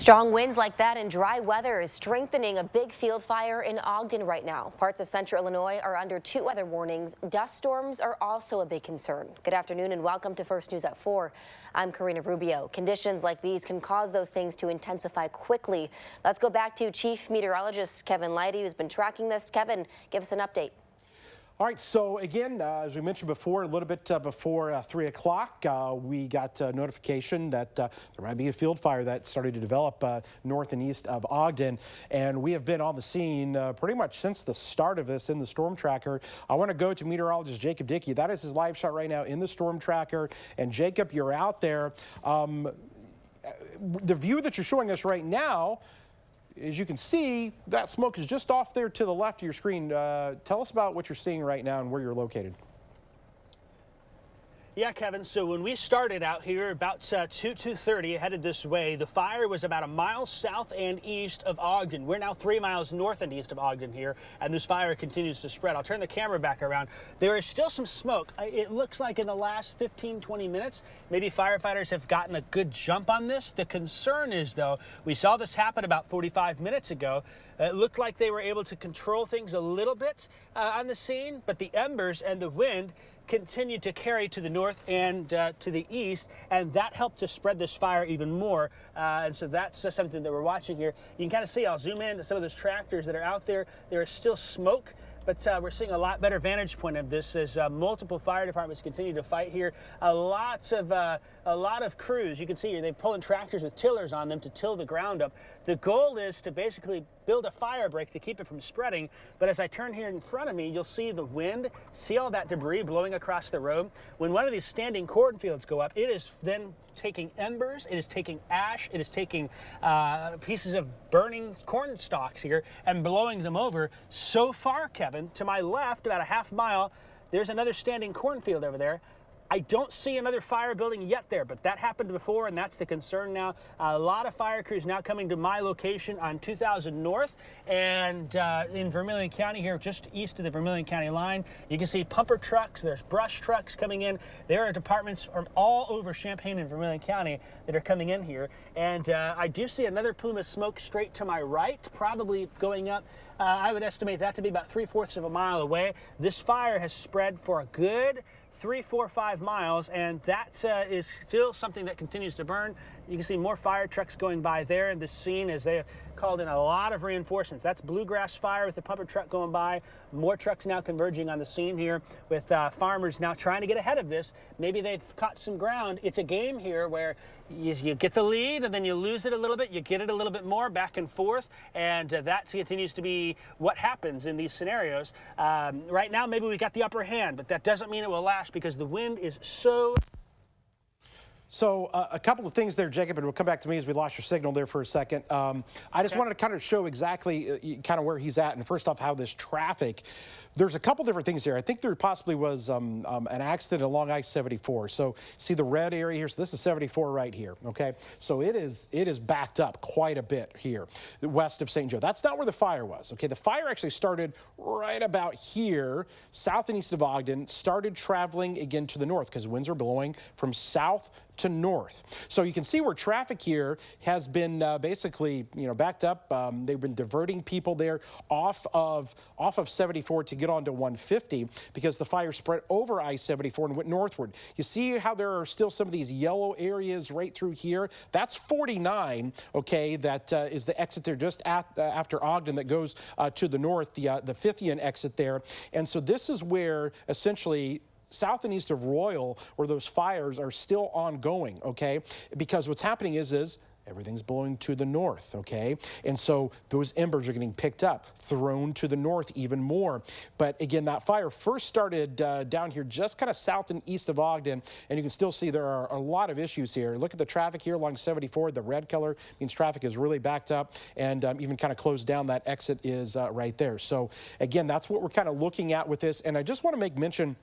Strong winds like that and dry weather is strengthening a big field fire in Ogden right now. Parts of central Illinois are under 2 weather warnings. Dust storms are also a big concern. Good afternoon and welcome to First News at 4. I'm Karina Rubio. Conditions like these can cause those things to intensify quickly. Let's go back to Chief Meteorologist Kevin Leidy, who's been tracking this. Kevin, give us an update. All right, so again, as we mentioned before, a little bit before 3 o'clock, we got notification that there might be a field fire that started to develop north and east of Ogden. And we have been on the scene pretty much since the start of this in the storm tracker. I want to go to meteorologist Jacob Dickey. That is his live shot right now in the storm tracker. And Jacob, you're out there. The view that you're showing us right now, as you can see, that smoke is just off there to the left of your screen. Tell us about what you're seeing right now and where you're located. Yeah, Kevin, so when we started out here about 2:30 headed this way, the fire was about a mile south and east of Ogden. We're now 3 miles north and east of Ogden here, and this fire continues to spread. I'll turn the camera back around. There is still some smoke. It looks like in the last 15-20 minutes, maybe firefighters have gotten a good jump on this. The concern is, though, we saw this happen about 45 minutes ago. It looked like they were able to control things a little bit on the scene, but the embers and the wind continued to carry to the north and to the east, and that helped to spread this fire even more. And so that's something that we're watching here. You can kind of see, I'll zoom in to some of those tractors that are out there. There is still smoke, but we're seeing a lot better vantage point of this as multiple fire departments continue to fight here. A lot of crews, you can see here, they're pulling tractors with tillers on them to till the ground up. The goal is to basically build a fire break to keep it from spreading. But as I turn here in front of me, you'll see the wind, see all that debris blowing across the road. When one of these standing cornfields go up, it is then taking embers, it is taking ash, it is taking pieces of burning corn stalks here and blowing them over. So far, Kevin, to my left, about a half mile, there's another standing cornfield over there. I don't see another fire building yet there, but that happened before, and that's the concern now. A lot of fire crews now coming to my location on 2000 North and in Vermilion County here, just east of the Vermilion County line. You can see pumper trucks, there's brush trucks coming in. There are departments from all over Champaign and Vermilion County that are coming in here. And I do see another plume of smoke straight to my right, probably going up. I would estimate that to be about 3/4 of a mile away. This fire has spread for a good 3, 4, 5 miles, and that is still something that continues to burn. You can see more fire trucks going by there in this scene as they have called in a lot of reinforcements. That's bluegrass fire with the pumper truck going by. More trucks now converging on the scene here with farmers now trying to get ahead of this. Maybe they've caught some ground. It's a game here where you get the lead and then you lose it a little bit, you get it a little bit more back and forth, and that continues to be what happens in these scenarios. Right now, maybe we got the upper hand, but that doesn't mean it will last because the wind is so... So a couple of things there, Jacob, and we'll come back to me as we lost your signal there for a second. I just wanted to kind of show exactly kind of where he's at, and first off, how this traffic. There's a couple different things here. I think there possibly was an accident along I-74. So see the red area here? So this is 74 right here, okay? So it is backed up quite a bit here, west of St. Joe. That's not where the fire was, okay? The fire actually started right about here, south and east of Ogden, started traveling again to the north because winds are blowing from south to north. So you can see where traffic here has been basically, backed up. They've been diverting people there off of 74 to get onto 150 because the fire spread over I-74 and went northward. You see how there are still some of these yellow areas right through here? That's 49, okay, that is the exit there just after Ogden that goes to the north, the Fithian exit there. And so this is where essentially south and east of Royal, where those fires are still ongoing, okay? Because what's happening is everything's blowing to the north, okay? And so those embers are getting picked up, thrown to the north even more. But again, that fire first started down here just kind of south and east of Ogden, and you can still see there are a lot of issues here. Look at the traffic here along 74. The red color means traffic is really backed up and even kind of closed down. That exit is right there. So again, that's what we're kind of looking at with this. And I just want to make mention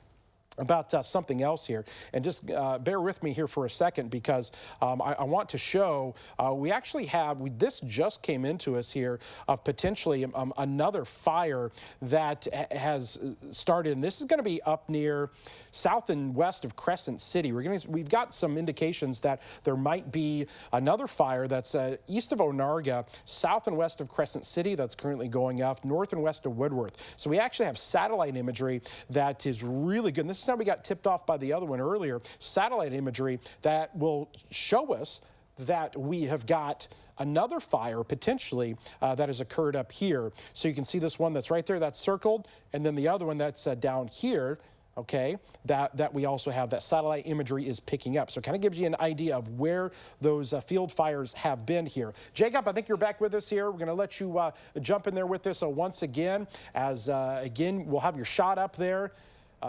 about something else here, and just bear with me here for a second, because I want to show we actually have, this just came into us here of potentially another fire that has started, and this is going to be up near south and west of Crescent City. We've got some indications that there might be another fire that's east of Onarga, south and west of Crescent City, that's currently going up, north and west of Woodworth. So we actually have satellite imagery that is really good. And this is how we got tipped off by the other one earlier, satellite imagery that will show us that we have got another fire potentially that has occurred up here. So you can see this one that's right there, that's circled, and then the other one that's down here, okay, that we also have, that satellite imagery is picking up. So it kind of gives you an idea of where those field fires have been here. Jacob, I think you're back with us here. We're going to let you jump in there with us once again, as again, we'll have your shot up there.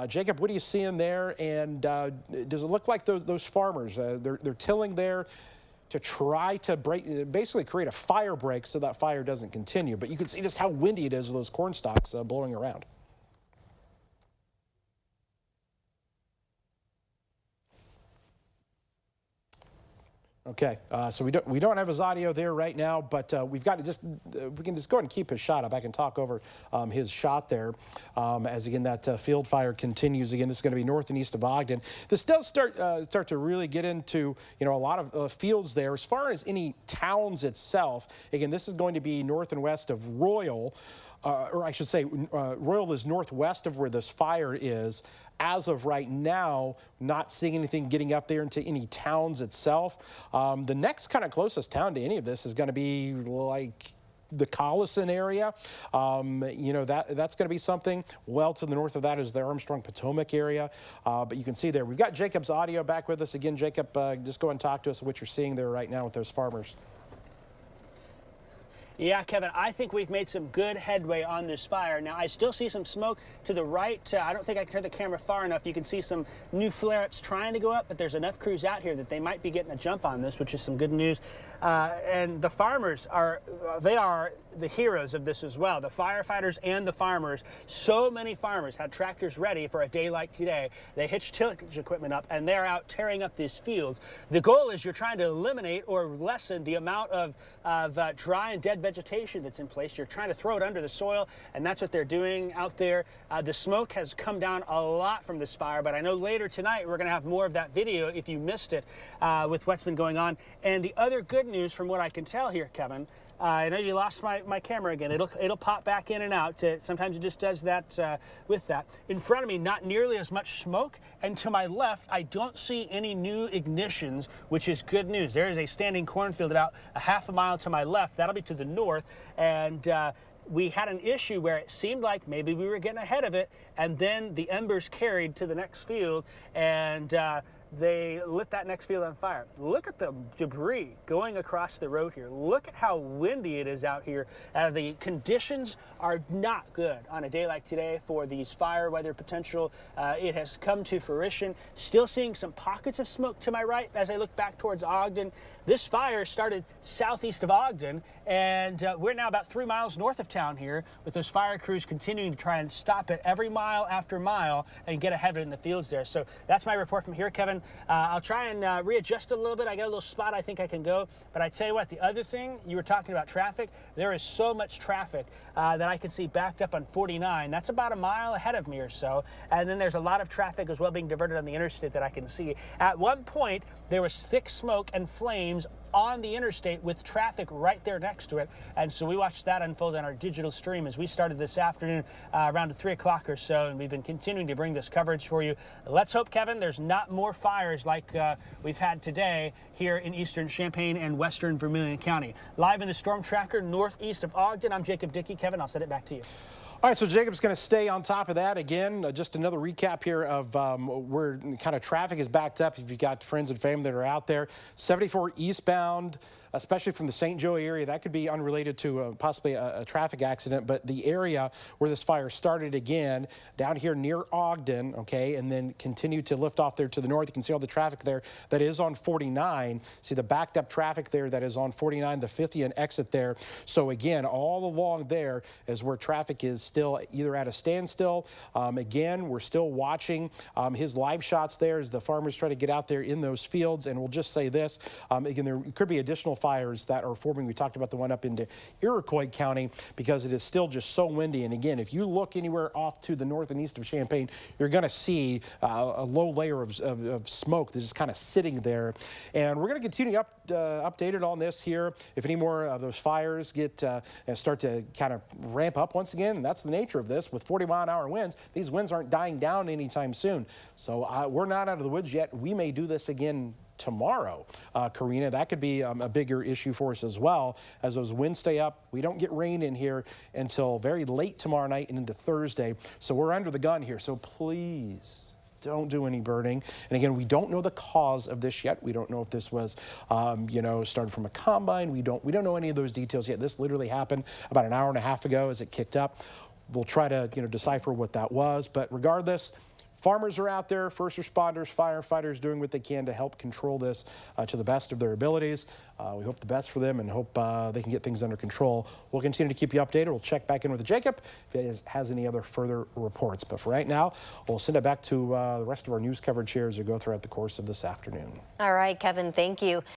Jacob, what are you seeing there? And does it look like those farmers, they're tilling there to try to basically create a fire break so that fire doesn't continue? But you can see just how windy it is with those corn stalks blowing around. Okay, so we don't have his audio there right now, but we've got to we can just go ahead and keep his shot up. I can talk over his shot there as again that field fire continues. Again, this is going to be north and east of Ogden. This does start to really get into a lot of fields there. As far as any towns itself, again, this is going to be north and west of Royal, or I should say, Royal is northwest of where this fire is. As of right now, not seeing anything getting up there into any towns itself. The next kind of closest town to any of this is going to be like the Collison area. That's going to be something. Well to the north of that is the Armstrong-Potomac area. But you can see there, we've got Jacob's audio back with us. Again, Jacob, just go and talk to us what you're seeing there right now with those farmers. Yeah, Kevin, I think we've made some good headway on this fire. Now, I still see some smoke to the right. I don't think I can turn the camera far enough. You can see some new flare-ups trying to go up, but there's enough crews out here that they might be getting a jump on this, which is some good news. And the farmers are the heroes of this as well. The firefighters and the farmers. So many farmers had tractors ready for a day like today. They hitched tillage equipment up, and they're out tearing up these fields. The goal is you're trying to eliminate or lessen the amount of dry and dead vegetation that's in place. You're trying to throw it under the soil, and that's what they're doing out there. The smoke has come down a lot from this fire, but I know later tonight we're going to have more of that video if you missed it with what's been going on. And the other good news from what I can tell here, Kevin, I know you lost my camera again. It'll pop back in and out. Sometimes it just does that with that. In front of me, not nearly as much smoke. And to my left, I don't see any new ignitions, which is good news. There is a standing cornfield about a half a mile to my left. That'll be to the north. And we had an issue where it seemed like maybe we were getting ahead of it. And then the embers carried to the next field. And they lit that next field on fire. Look at the debris going across the road here. Look at how windy it is out here. The conditions are not good on a day like today for these fire weather potential. It has come to fruition. Still seeing some pockets of smoke to my right as I look back towards Ogden. This fire started southeast of Ogden, and we're now about 3 miles north of town here with those fire crews continuing to try and stop it every mile after mile and get ahead of it in the fields there. So that's my report from here, Kevin. I'll try and readjust a little bit. I got a little spot I think I can go. But I tell you what, the other thing, you were talking about traffic. There is so much traffic that I can see backed up on 49. That's about a mile ahead of me or so. And then there's a lot of traffic as well being diverted on the interstate that I can see. At one point, there was thick smoke and flames on the interstate with traffic right there next to it. And so we watched that unfold on our digital stream as we started this afternoon around 3 o'clock or so, and we've been continuing to bring this coverage for you. Let's hope, Kevin, there's not more fires like we've had today here in eastern Champaign and western Vermilion County. Live in the Storm Tracker northeast of Ogden, I'm Jacob Dickey. Kevin, I'll send it back to you. All right, so Jacob's going to stay on top of that. Again, just another recap here of where kind of traffic is backed up. If you've got friends and family that are out there, 74 eastbound especially from the St. Joe area. That could be unrelated to possibly a traffic accident, but the area where this fire started again, down here near Ogden, okay, and then continue to lift off there to the north. You can see all the traffic there that is on 49. See the backed up traffic there that is on 49, the Fithian exit there. So again, all along there is where traffic is still either at a standstill. Again, we're still watching his live shots there as the farmers try to get out there in those fields. And we'll just say this, again, there could be additional fires that are forming. We talked about the one up into Iroquois County because it is still just so windy. And again, if you look anywhere off to the north and east of Champaign, you're going to see a low layer of smoke that is kind of sitting there. And we're going to continue updated on this here. If any more of those fires get start to kind of ramp up once again, and that's the nature of this with 40-mile-an-hour winds, these winds aren't dying down anytime soon. So we're not out of the woods yet. We may do this again tomorrow, Karina. That could be a bigger issue for us as well as those winds stay up. We don't get rain in here until very late tomorrow night and into Thursday. So we're under the gun here. So please don't do any burning. And again, we don't know the cause of this yet. We don't know if this was, you know, started from a combine. We don't know any of those details yet. This literally happened about an hour and a half ago as it kicked up. We'll try to, you know, decipher what that was. But regardless, farmers are out there, first responders, firefighters doing what they can to help control this to the best of their abilities. We hope the best for them and hope they can get things under control. We'll continue to keep you updated. We'll check back in with Jacob if he has any other further reports. But for right now, we'll send it back to the rest of our news coverage here as we go throughout the course of this afternoon. All right, Kevin, thank you.